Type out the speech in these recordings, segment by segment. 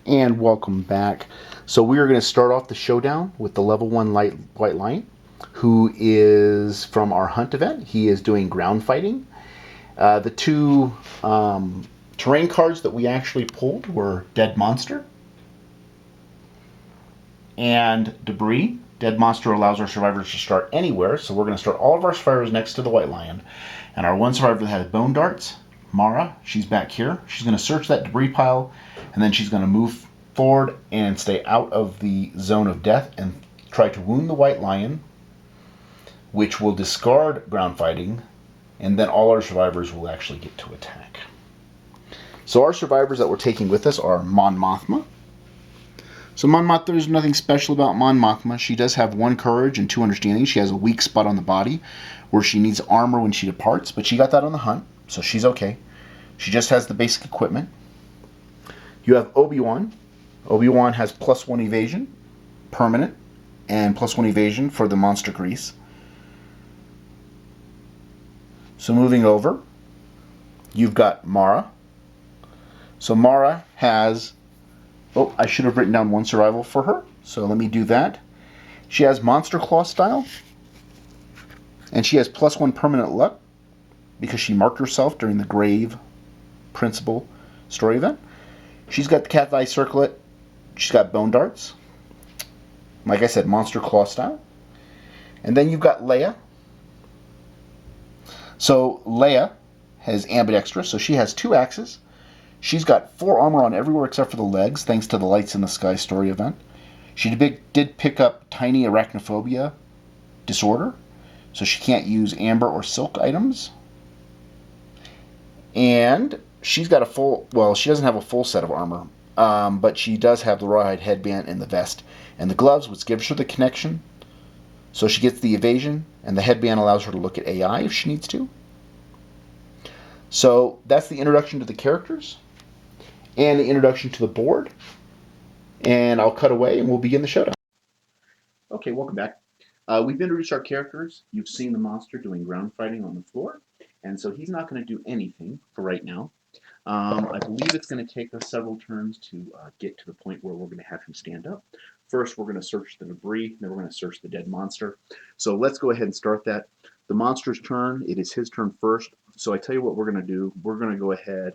And welcome back. So we are going to start off the showdown with the level 1 white lion, who is from our hunt event. He is doing ground fighting. The two terrain cards that we actually pulled were Dead Monster and Debris. Dead Monster allows our survivors to start anywhere, so we're going to start all of our survivors next to the white lion. And our one survivor that has bone darts, Mara, she's back here. She's going to search that debris pile, and then she's going to move forward and stay out of the zone of death and try to wound the white lion, which will discard ground fighting, and then all our survivors will actually get to attack. So our survivors that we're taking with us are Mon Mothma. So Mon Mothma, there's nothing special about Mon Mothma. She does have 1 courage and 2 understanding. She has a weak spot on the body where she needs armor when she departs, but she got that on the hunt, so she's okay. She just has the basic equipment. You have Obi-Wan. Obi-Wan has +1 evasion, permanent, and +1 evasion for the monster grease. So moving over, you've got Mara. So Mara has... Oh, I should have written down 1 survival for her, so let me do that. She has Monster Claw style, and she has +1 permanent luck because she marked herself during the Grave Principal story event. She's got the Cat's Eye Circlet. She's got Bone Darts. Like I said, Monster Claw style. And then you've got Leia. So Leia has ambidextrous, so she has 2 axes. She's got 4 armor on everywhere except for the legs, thanks to the Lights in the Sky story event. She did pick up tiny arachnophobia disorder, so she can't use amber or silk items. And she's got a full, well, she doesn't have a full set of armor, but she does have the rawhide headband and the vest and the gloves, which gives her the connection. So she gets the evasion, and the headband allows her to look at AI if she needs to. So that's the introduction to the characters and the introduction to the board. And I'll cut away and we'll begin the showdown. Okay, welcome back. We've introduced our characters. You've seen the monster doing ground fighting on the floor, and so he's not going to do anything for right now. I believe it's going to take us several turns to get to the point where we're going to have him stand up. First, we're going to search the debris, then we're going to search the dead monster. So let's go ahead and start that. The monster's turn, it is his turn first. So I tell you what we're going to do. We're going to go ahead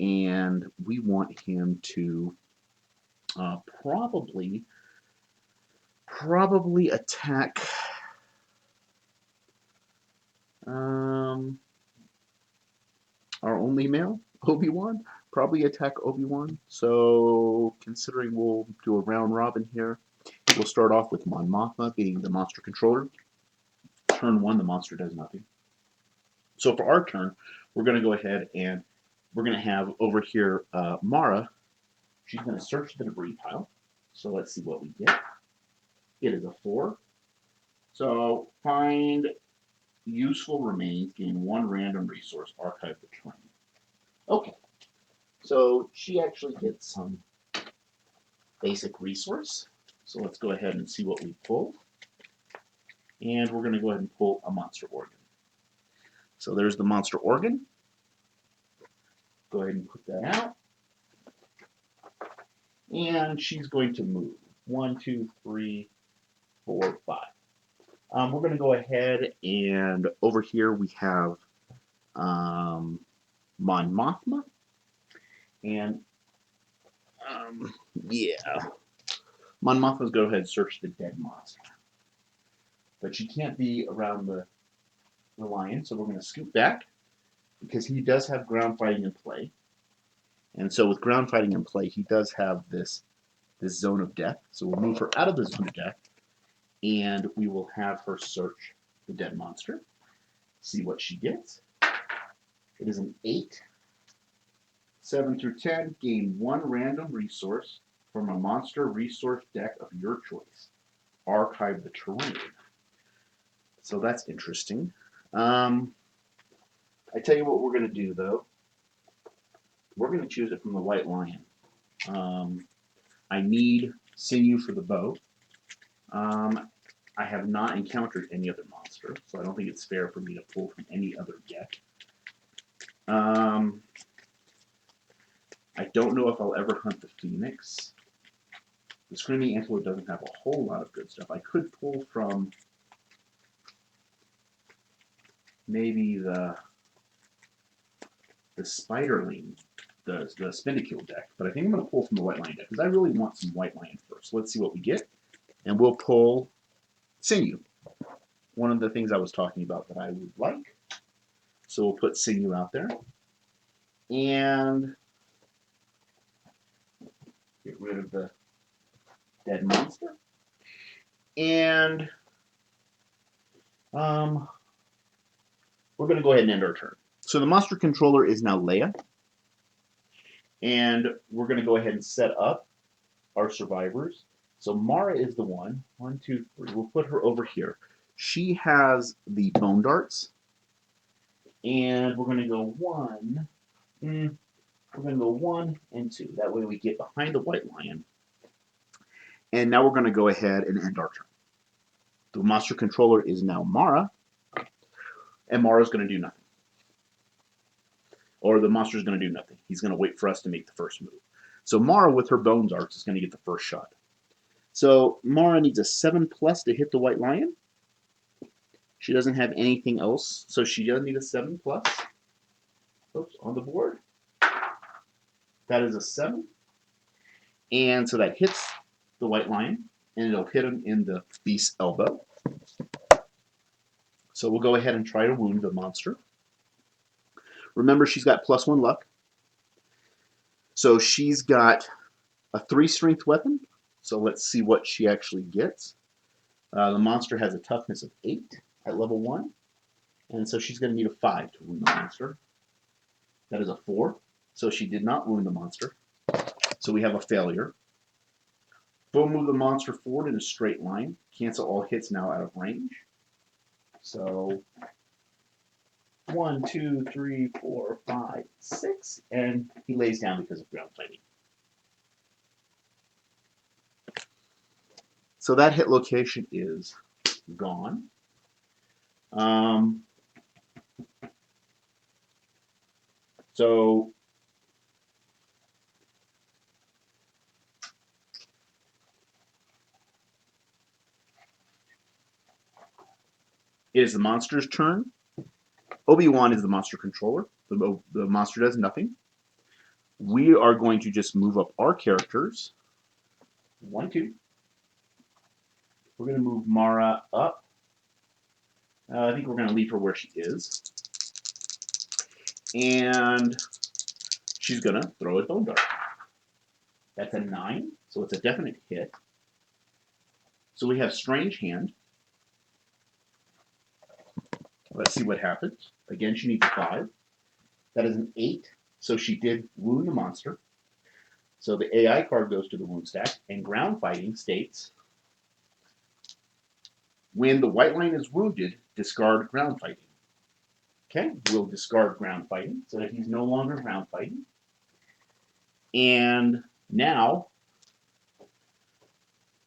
and we want him to probably attack our only male, Obi-Wan. Probably attack Obi-Wan. So considering we'll do a round robin here, we'll start off with Mon Mothma being the monster controller. Turn 1, the monster does nothing. So for our turn, we're going to go ahead and we're going to have over here Mara. She's going to search the debris pile. So let's see what we get. It is a 4. So find useful remains, gain 1 random resource, archive the terrain. Okay, so she actually gets some basic resource. So let's go ahead and see what we pulled. And we're going to go ahead and pull a monster organ. So there's the monster organ. Go ahead and put that out. And she's going to move. 1, 2, 3, 4, 5. We're going to go ahead and over here we have Mon Mothma. And yeah, Mon Mothma's go ahead and search the dead monster. But she can't be around the lion, so we're going to scoot back because he does have ground fighting in play. And so with ground fighting in play, he does have this zone of death. So we'll move her out of the zone of death, and we will have her search the dead monster, see what she gets. It is an 8. 7 through 10, gain 1 random resource from a monster resource deck of your choice. Archive the terrain. So that's interesting. I tell you what we're going to do, though. We're going to choose it from the white lion. I need sinew for the bow. I have not encountered any other monster, so I don't think it's fair for me to pull from any other deck. I I don't know if I'll ever hunt the Phoenix. The Screaming Antelope doesn't have a whole lot of good stuff. I could pull from maybe the Spiderling, the Spinacule deck, but I think I'm going to pull from the White Lion deck because I really want some White Lion first. Let's see what we get, and we'll pull Sinew. One of the things I was talking about that I would like. So we'll put Sinew out there, and get rid of the dead monster. And we're going to go ahead and end our turn. So the monster controller is now Leia. And we're going to go ahead and set up our survivors. So Mara is the one. 1, 2, 3. We'll put her over here. She has the bone darts. And we're going to go 1. We're going to go 1 and 2. That way we get behind the White Lion. And now we're going to go ahead and end our turn. The monster controller is now Mara. And Mara's going to do nothing. Or the monster's going to do nothing. He's going to wait for us to make the first move. So Mara, with her bone darts, is going to get the first shot. So Mara needs a 7+ to hit the White Lion. She doesn't have anything else, so she does need a 7+. Oops, on the board. That is a 7. And so that hits the White Lion, and it'll hit him in the beast's elbow. So we'll go ahead and try to wound the monster. Remember, she's got +1 luck. So she's got a 3 strength weapon. So let's see what she actually gets. The monster has a toughness of 8 at level 1. And so she's going to need a 5 to wound the monster. That is a 4. So she did not wound the monster. So we have a failure. We'll move the monster forward in a straight line. Cancel all hits now out of range. So 1, 2, 3, 4, 5, 6. And he lays down because of ground fighting. So that hit location is gone. So it is the monster's turn. Obi-Wan is the monster controller. The monster does nothing. We are going to just move up our characters. 1, 2. We're going to move Mara up. I think we're going to leave her where she is. And she's going to throw a bone dart. That's a 9, so it's a definite hit. So we have Strange Hand. Let's see what happens. Again, she needs a 5. That is an 8, so she did wound the monster. So the AI card goes to the wound stack, and ground fighting states, when the White Lion is wounded, discard ground fighting. Okay, we'll discard ground fighting so that he's no longer ground fighting. And now,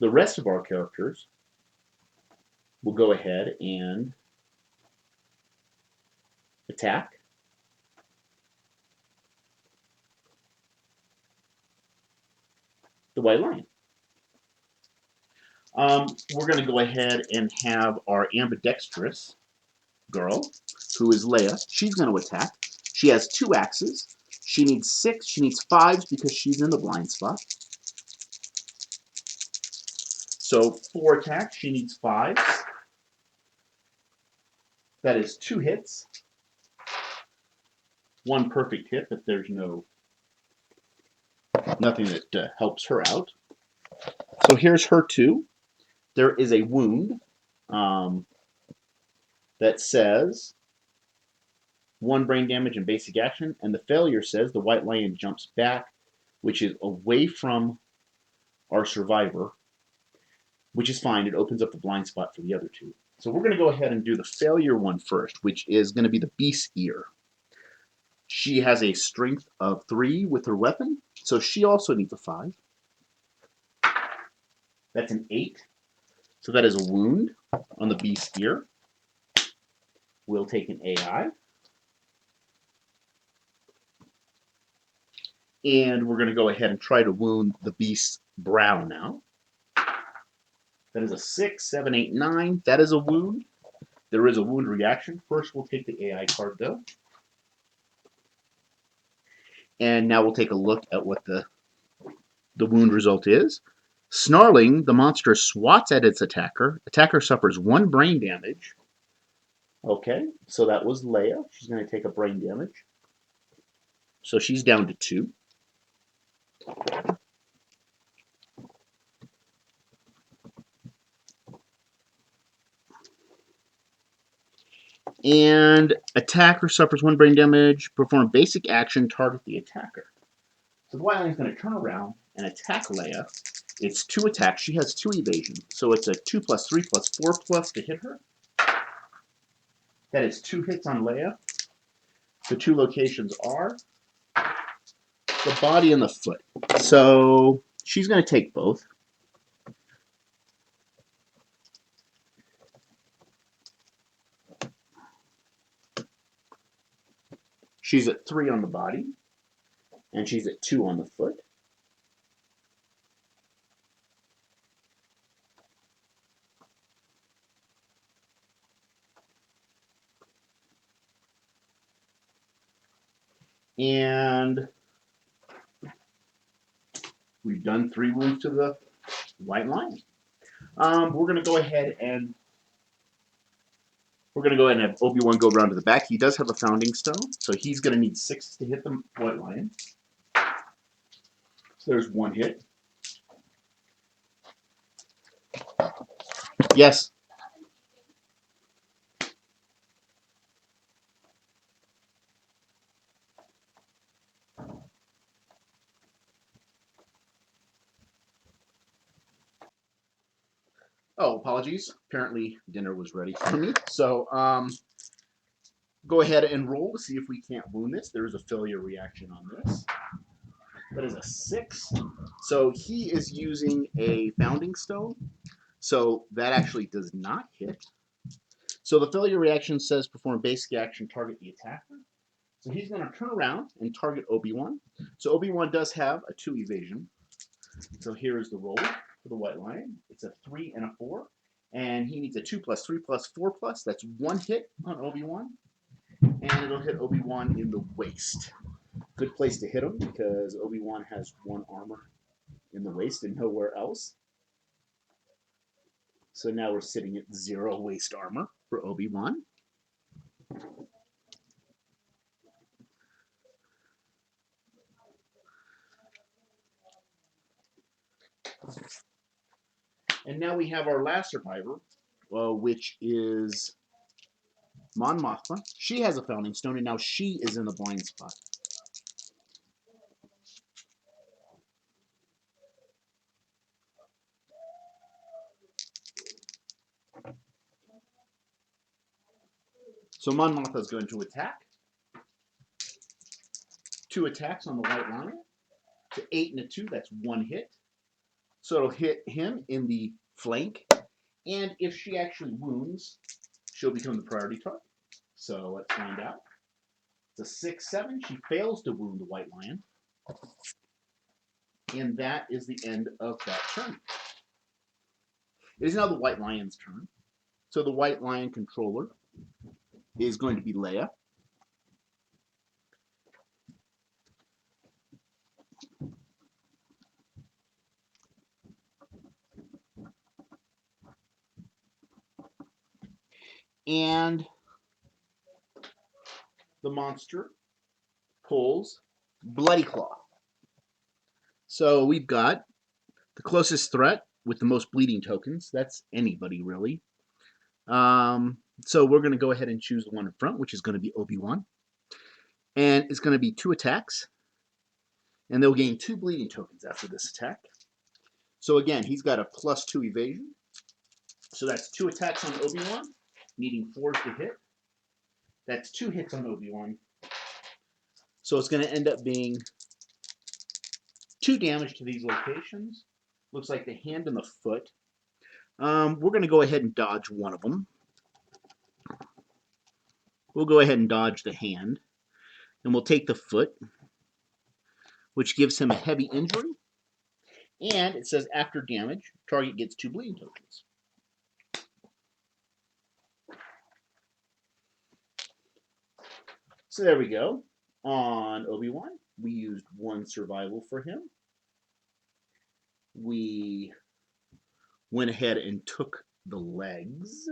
the rest of our characters will go ahead and attack. The White Lion. We're going to go ahead and have our ambidextrous girl, who is Leia. She's going to attack. She has 2 axes. She needs 6. She needs 5s because she's in the blind spot. So 4 attacks. She needs 5s. That is 2 hits. 1 perfect hit, but there's nothing that helps her out. So here's her 2. There is a wound that says 1 brain damage and basic action, and the failure says the White Lion jumps back, which is away from our survivor, which is fine. It opens up the blind spot for the other 2. So we're going to go ahead and do the failure one first, which is going to be the Beast's Ear. She has a strength of 3 with her weapon, so she also needs a 5. That's an 8. So that is a wound on the Beast's Ear. We'll take an AI. And we're going to go ahead and try to wound the beast's brow now. That is a 6, 7, 8, 9. That is a wound. There is a wound reaction. First, we'll take the AI card, though. And now we'll take a look at what the wound result is. Snarling, the monster swats at its attacker. Attacker suffers 1 brain damage. Okay, so that was Leia. She's going to take a brain damage. So she's down to 2. And attacker suffers 1 brain damage. Perform basic action, target the attacker. So the Wildling's going to turn around and attack Leia. It's 2 attacks. She has 2 evasion. So it's a 2 plus 3 plus 4 plus to hit her. That is 2 hits on Leia. The 2 locations are the body and the foot. So she's going to take both. She's at 3 on the body, and she's at 2 on the foot. And we've done 3 wounds to the white lion. We're going to go ahead and have Obi-Wan go around to the back. He does have a founding stone, so he's going to need 6 to hit the white lion. So there's 1 hit. Yes. Oh, apologies. Apparently dinner was ready for me. So go ahead and roll to see if we can't wound this. There is a failure reaction on this. That is a 6. So he is using a founding stone. So that actually does not hit. So the failure reaction says perform basic action, target the attacker. So he's going to turn around and target Obi-Wan. So Obi-Wan does have a 2 evasion. So here is the roll for the white lion. It's a 3 and a 4. And he needs a 2 plus 3 plus 4 plus. That's 1 hit on Obi-Wan. And it'll hit Obi-Wan in the waist. Good place to hit him because Obi-Wan has 1 armor in the waist and nowhere else. So now we're sitting at 0 waist armor for Obi-Wan. And now we have our last survivor, which is Mon Mothma. She has a founding stone, and now she is in the blind spot. So Mon Mothma is going to attack. 2 attacks on the white lion. To 8 and a 2, that's 1 hit. So it'll hit him in the flank. And if she actually wounds, she'll become the priority target. So let's find out. It's a 6, 7. She fails to wound the white lion. And that is the end of that turn. It is now the white lion's turn. So the white lion controller is going to be Leia. And the monster pulls Bloody Claw. So we've got the closest threat with the most bleeding tokens. That's anybody, really. So we're going to go ahead and choose the one in front, which is going to be Obi-Wan. And it's going to be 2 attacks. And they'll gain 2 bleeding tokens after this attack. So again, he's got a +2 evasion. So that's 2 attacks on Obi-Wan, needing 4s to hit. That's 2 hits on Obi-Wan. So it's going to end up being 2 damage to these locations. Looks like the hand and the foot. We're going to go ahead and dodge one of them. We'll go ahead and dodge the hand. And we'll take the foot. which gives him a heavy injury. And it says after damage, target gets 2 bleeding tokens. So there we go. On Obi-Wan, we used 1 survival for him. We went ahead and took the legs.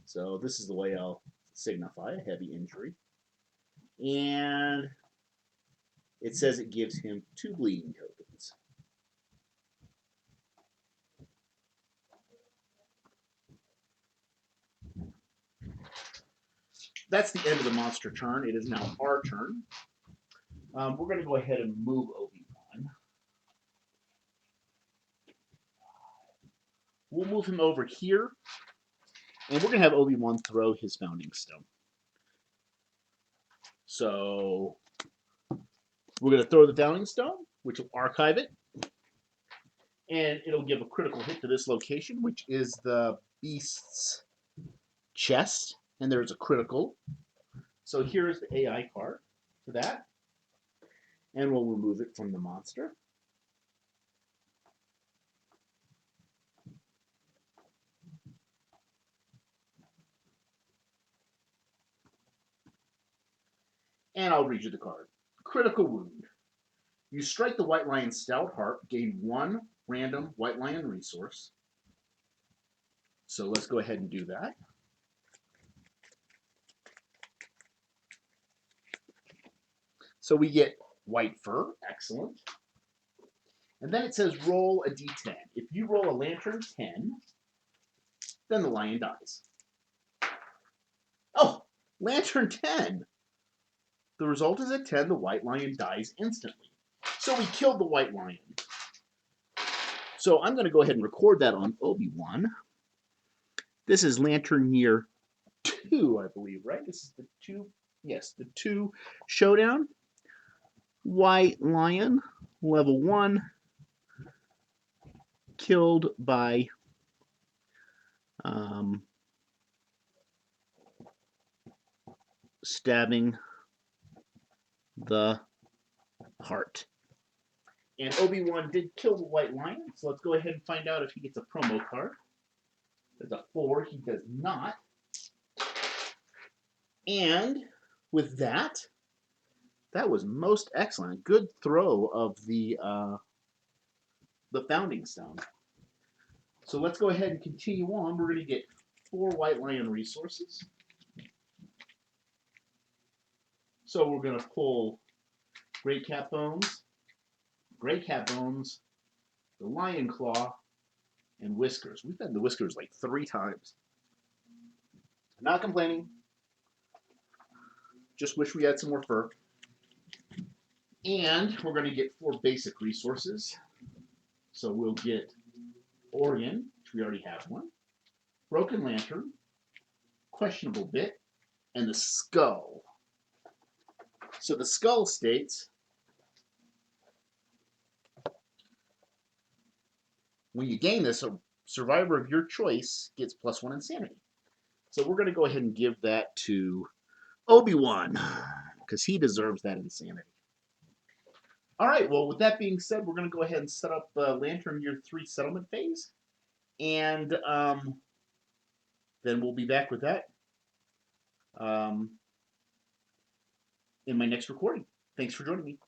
So this is the way I'll signify a heavy injury. And it says it gives him 2 bleeding tokens. That's the end of the monster turn. It is now our turn. We're going to go ahead and move Obi-Wan. We'll move him over here, and we're going to have Obi-Wan throw his Founding Stone. So we're going to throw the Founding Stone, which will archive it, and it'll give a critical hit to this location, which is the beast's chest, and there's a critical. So here's the AI card for that, and we'll remove it from the monster. And I'll read you the card. Critical wound. You strike the White Lion's stout heart, gain 1 random White Lion resource. So let's go ahead and do that. So we get white fur, excellent. And then it says roll a d10. If you roll a lantern 10, then the lion dies. Oh, lantern 10. The result is a 10, the white lion dies instantly. So we killed the white lion. So I'm going to go ahead and record that on Obi-Wan. This is lantern year 2, I believe, right? This is the 2, yes, the 2 showdown. White lion, level 1, killed by stabbing the heart. And Obi-Wan did kill the white lion, so let's go ahead and find out if he gets a promo card. There's a 4, he does not. And with that, that was most excellent. Good throw of the Founding Stone. So let's go ahead and continue on. We're going to get 4 White Lion resources. So we're going to pull Great Cat Bones, the Lion Claw, and Whiskers. We've had the Whiskers like 3 times. Not complaining. Just wish we had some more fur. And we're going to get 4 basic resources. So we'll get Orion, which we already have one, Broken Lantern, Questionable Bit, and the Skull. So the Skull states, when you gain this, a survivor of your choice gets +1 insanity. So we're going to go ahead and give that to Obi-Wan, because he deserves that insanity. All right, well, with that being said, we're going to go ahead and set up Lantern Year 3 settlement phase. And then we'll be back with that in my next recording. Thanks for joining me.